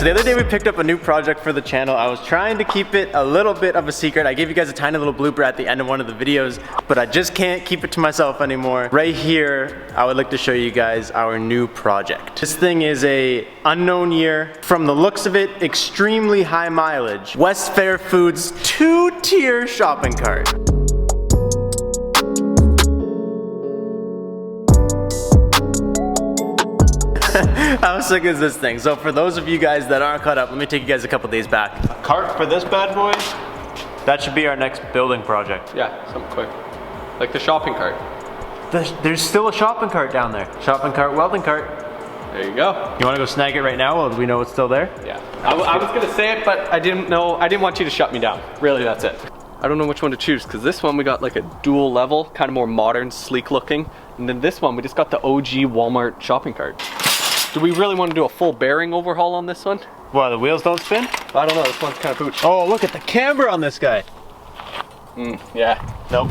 So the other day we picked up a new project for the channel. I was trying to keep it a little bit of a secret. I gave you guys a tiny little blooper at the end of one of the videos, but I just can't keep it to myself anymore. Right here, I would like to show you guys our new project. This thing is a unknown year. From the looks of it, extremely high mileage. West Fair Foods 2-tier shopping cart. How sick is this thing? So for those of you guys that aren't caught up, let me take you guys a couple days back. A cart for this bad boy, that should be our next building project. Yeah, something quick. Like the shopping cart. There's still a shopping cart down there. Shopping cart, welding cart. There you go. You wanna go snag it right now while we know it's still there? Yeah. I was gonna say it, but I didn't want you to shut me down. Really, that's it. I don't know which one to choose, because this one we got like a dual level, kind of more modern, sleek looking. And then this one, we just got the OG Walmart shopping cart. Do we really want to do a full bearing overhaul on this one? Why, the wheels don't spin? I don't know, this one's kind of pooch. Oh, look at the camber on this guy. Yeah. Nope.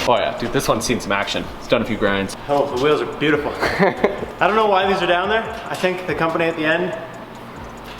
Oh yeah, dude, this one's seen some action. It's done a few grinds. Oh, the wheels are beautiful. I don't know why these are down there. I think the company at the end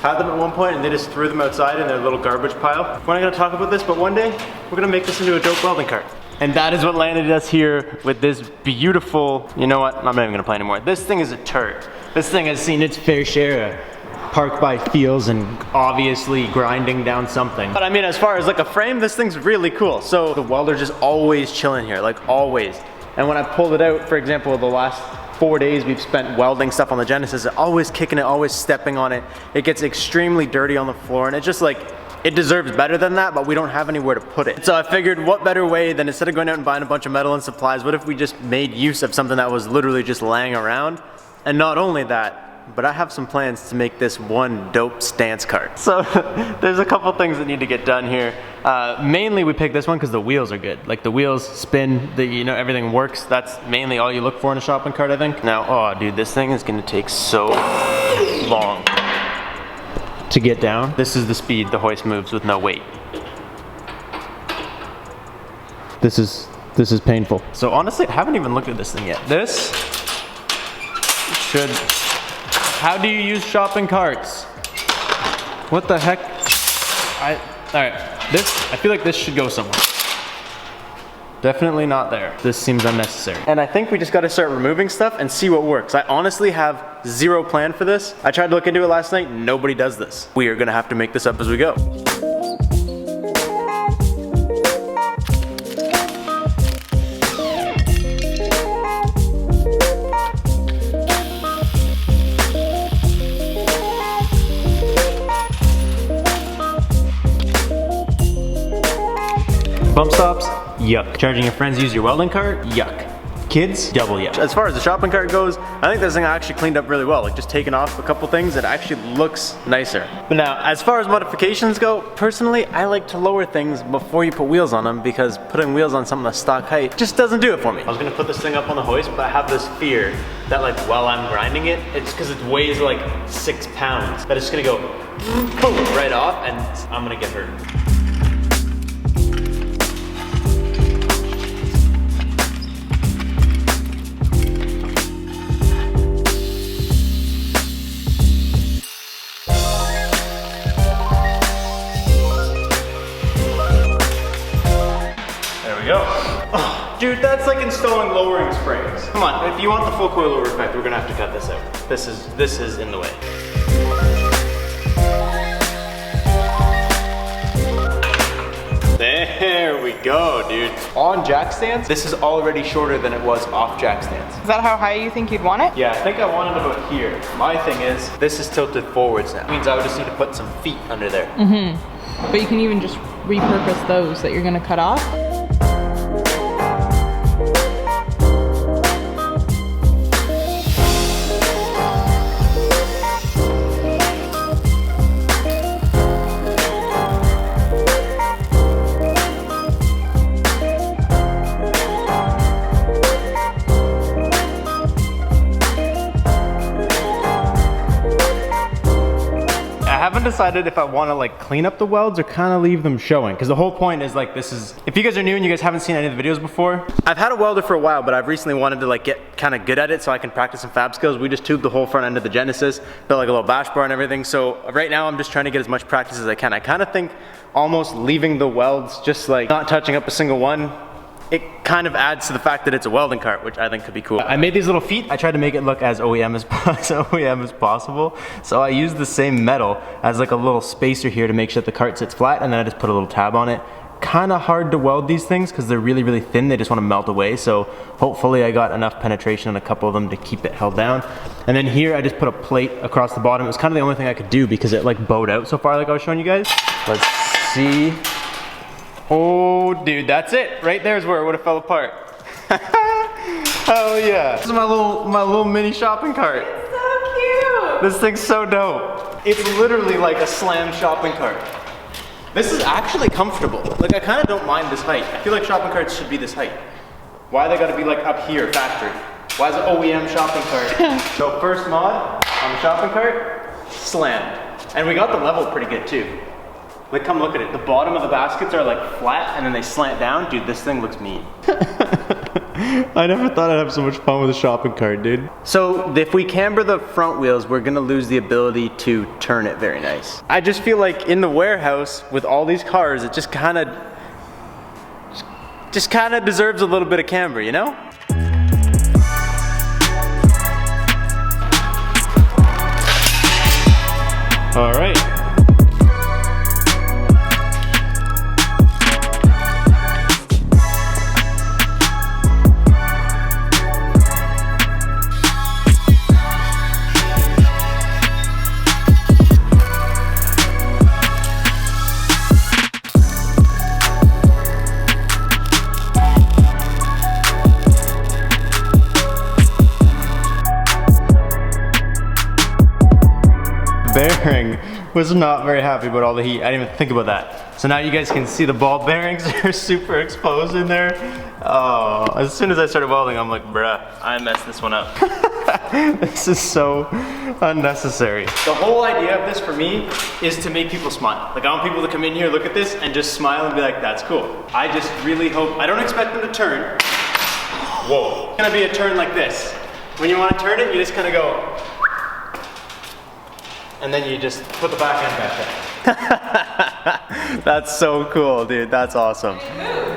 had them at one point and they just threw them outside in their little garbage pile. We're not gonna talk about this, but one day we're gonna make this into a dope welding cart. And that is what landed us here with this beautiful, you know what, I'm not even gonna play anymore. This thing is a turd. This thing has seen its fair share of parked by fields and obviously grinding down something. But I mean, as far as like a frame, this thing's really cool. So the welder's just always chilling here, like always. And when I pulled it out, for example, the last 4 days we've spent welding stuff on the Genesis, always kicking it, always stepping on it. It gets extremely dirty on the floor and it's just like, it deserves better than that, but we don't have anywhere to put it. So I figured what better way than instead of going out and buying a bunch of metal and supplies, what if we just made use of something that was literally just laying around? And not only that, but I have some plans to make this one dope stance cart. So there's a couple things that need to get done here. Mainly we picked this one because the wheels are good. Like the wheels spin, everything works. That's mainly all you look for in a shopping cart, I think. Now, oh dude, this thing is gonna take so long to get down. This is the speed the hoist moves with no weight. This is painful. So honestly, I haven't even looked at this thing yet. This should, how do you use shopping carts? What the heck? All right, I feel like this should go somewhere. Definitely not there. This seems unnecessary. And I think we just gotta start removing stuff and see what works. I honestly have zero plan for this. I tried to look into it last night, nobody does this. We are gonna have to make this up as we go. Bump stops, yuck. Charging your friends use your welding cart, yuck. Kids, double yuck. As far as the shopping cart goes, I think this thing actually cleaned up really well. Like just taking off a couple things, it actually looks nicer. But now, as far as modifications go, personally, I like to lower things before you put wheels on them because putting wheels on something that's stock height just doesn't do it for me. I was gonna put this thing up on the hoist, but I have this fear that like while I'm grinding it, it's because it weighs like 6 pounds, that it's gonna go boom, right off and I'm gonna get hurt. Oh, dude, that's like installing lowering springs. Come on, if you want the full coilover effect, we're gonna have to cut this out. This is in the way. There we go, dude. On jack stands, this is already shorter than it was off jack stands. Is that how high you think you'd want it? Yeah, I think I want it about here. My thing is, this is tilted forwards now. It means I would just need to put some feet under there. Mm-hmm. But you can even just repurpose those that you're gonna cut off. decided if I want to like clean up the welds or kind of leave them showing, because the whole point is like, this is, if you guys are new and you guys haven't seen any of the videos before, I've had a welder for a while, but I've recently wanted to like get kind of good at it so I can practice some fab skills. We just tubed the whole front end of the Genesis, built like a little bash bar and everything. So right now I'm just trying to get as much practice as I can. I kind of think almost leaving the welds, just like not touching up a single one, it kind of adds to the fact that it's a welding cart, which I think could be cool. I made these little feet. I tried to make it look as OEM as possible. So I used the same metal as like a little spacer here to make sure that the cart sits flat, and then I just put a little tab on it. Kind of hard to weld these things because they're really, really thin. They just want to melt away. So hopefully I got enough penetration on a couple of them to keep it held down. And then here I just put a plate across the bottom. It was kind of the only thing I could do because it like bowed out so far like I was showing you guys. Let's see. Oh, dude, that's it. Right there is where it would have fell apart. Oh yeah. This is my little mini shopping cart. It's so cute. This thing's so dope. It's literally like a slam shopping cart. This is actually comfortable. Like I kind of don't mind this height. I feel like shopping carts should be this height. Why they gotta be like up here, factory? Why is it OEM shopping cart? So first mod on the shopping cart, slammed. And we got the level pretty good too. Like, come look at it. The bottom of the baskets are like flat and then they slant down. Dude, this thing looks mean. I never thought I'd have so much fun with a shopping cart, dude. So if we camber the front wheels, we're gonna lose the ability to turn it very nice. I just feel like in the warehouse with all these cars, it just kind of deserves a little bit of camber, you know? All right. Bearing was not very happy about all the heat. I didn't even think about that. So now you guys can see the ball bearings are super exposed in there. Oh, as soon as I started welding, I'm like, bruh, I messed this one up. This is so unnecessary. The whole idea of this for me is to make people smile. Like I want people to come in here, look at this, and just smile and be like, that's cool. I just really hope, I don't expect them to turn. Whoa. It's gonna be a turn like this. When you want to turn it, you just kind of go, and then you just put the back end back there. That's so cool, dude. That's awesome.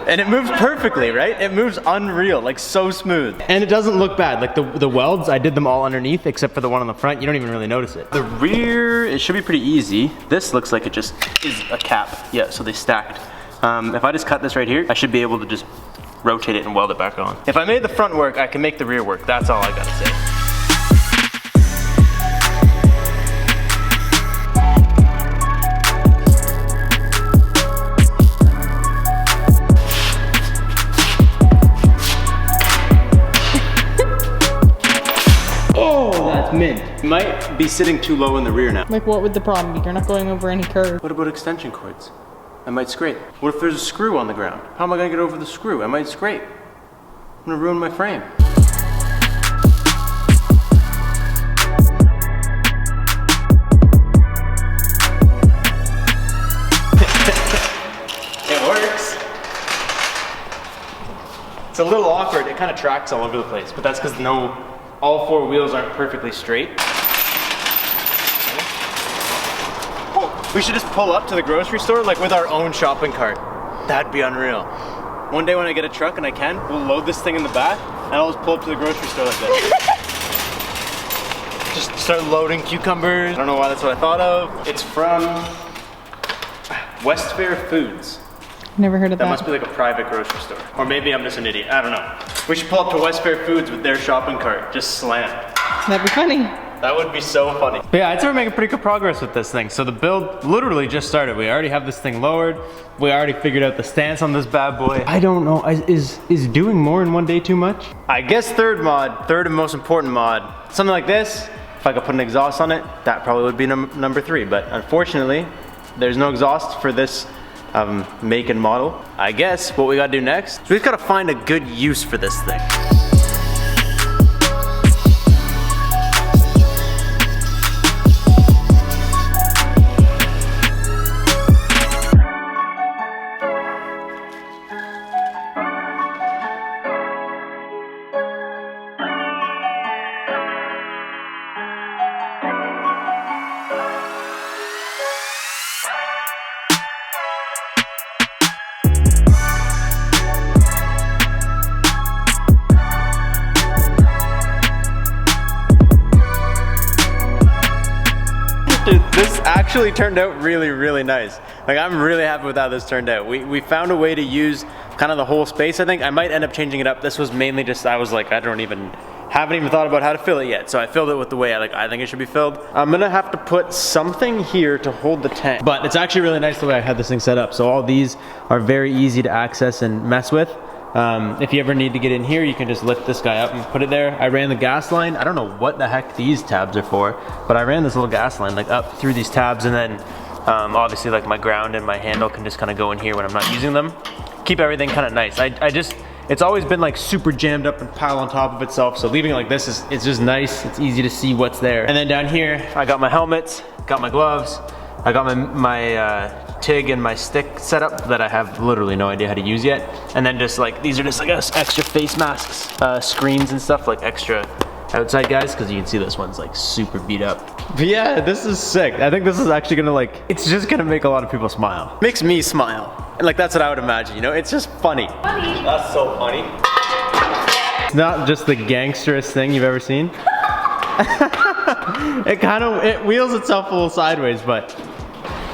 And it moves perfectly, right? It moves unreal, like so smooth. And it doesn't look bad. Like the welds, I did them all underneath except for the one on the front. You don't even really notice it. The rear, it should be pretty easy. This looks like it just is a cap. Yeah, so they stacked. If I just cut this right here, I should be able to just rotate it and weld it back on. If I made the front work, I can make the rear work. That's all I gotta say. Mint. Might be sitting too low in the rear now. Like what would the problem be? You're not going over any curve. What about extension cords? I might scrape. What if there's a screw on the ground? How am I gonna get over the screw? I might scrape. I'm gonna ruin my frame. It works. It's a little awkward. It kind of tracks all over the place, but that's because all four wheels aren't perfectly straight. We should just pull up to the grocery store like with our own shopping cart. That'd be unreal. One day when I get a truck and I can, we'll load this thing in the back and I'll just pull up to the grocery store like this. Just start loading cucumbers. I don't know why that's what I thought of. It's from West Fair Foods. Never heard of that. That must be like a private grocery store. Or maybe I'm just an idiot, I don't know. We should pull up to West Fair Foods with their shopping cart, just slammed. That'd be funny. That would be so funny. But yeah, I'd say we're making pretty good progress with this thing. So the build literally just started. We already have this thing lowered. We already figured out the stance on this bad boy. I don't know, is doing more in one day too much? I guess third and most important mod, something like this, if I could put an exhaust on it, that probably would be number 3. But unfortunately, there's no exhaust for this make and model. I guess what we gotta do next is we've gotta find a good use for this thing. actually turned out really, really nice. Like, I'm really happy with how this turned out. We found a way to use kind of the whole space, I think. I might end up changing it up. This was mainly just, I was like, haven't even thought about how to fill it yet. So I filled it with the way I think it should be filled. I'm gonna have to put something here to hold the tank. But it's actually really nice the way I had this thing set up. So all these are very easy to access and mess with. If you ever need to get in here, you can just lift this guy up and put it there. I ran the gas line. I don't know what the heck these tabs are for, but I ran this little gas line like up through these tabs, and then obviously like my ground and my handle can just kind of go in here when I'm not using them. Keep everything kind of nice. It's always been like super jammed up and piled on top of itself, so leaving it like this it's just nice. It's easy to see what's there. And then down here, I got my helmets, got my gloves, I got my TIG and my stick set up that I have literally no idea how to use yet. And then just like, these are just like extra face masks, screens and stuff, like extra outside guys, because you can see this one's like super beat up. But yeah, this is sick. I think this is actually gonna like, it's just gonna make a lot of people smile. Makes me smile. And like, that's what I would imagine, you know? It's just funny. Funny. That's so funny. It's not just the gangsterest thing you've ever seen. It wheels itself a little sideways, but.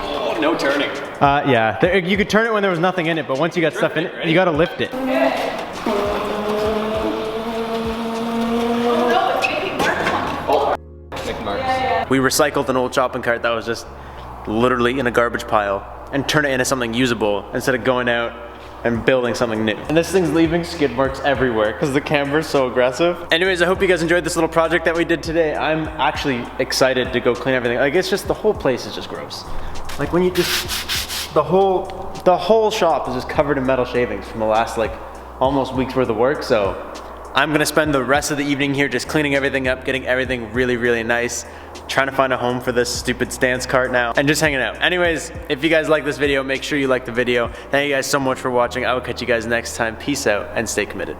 Oh, no turning. Yeah, you could turn it when there was nothing in it, but once you got stuff in it, you gotta lift it. Oh no, it's making marks. Big marks. Yeah. We recycled an old shopping cart that was just literally in a garbage pile and turned it into something usable instead of going out and building something new. And this thing's leaving skid marks everywhere because the camber is so aggressive. Anyways, I hope you guys enjoyed this little project that we did today. I'm actually excited to go clean everything. Like, it's just, the whole place is just gross. Like when you just, the whole shop is just covered in metal shavings from the last like almost week's worth of work. So I'm gonna spend the rest of the evening here just cleaning everything up, getting everything really, really nice, trying to find a home for this stupid stance cart now, and just hanging out. Anyways, if you guys like this video, make sure you like the video. Thank you guys so much for watching. I will catch you guys next time. Peace out and stay committed.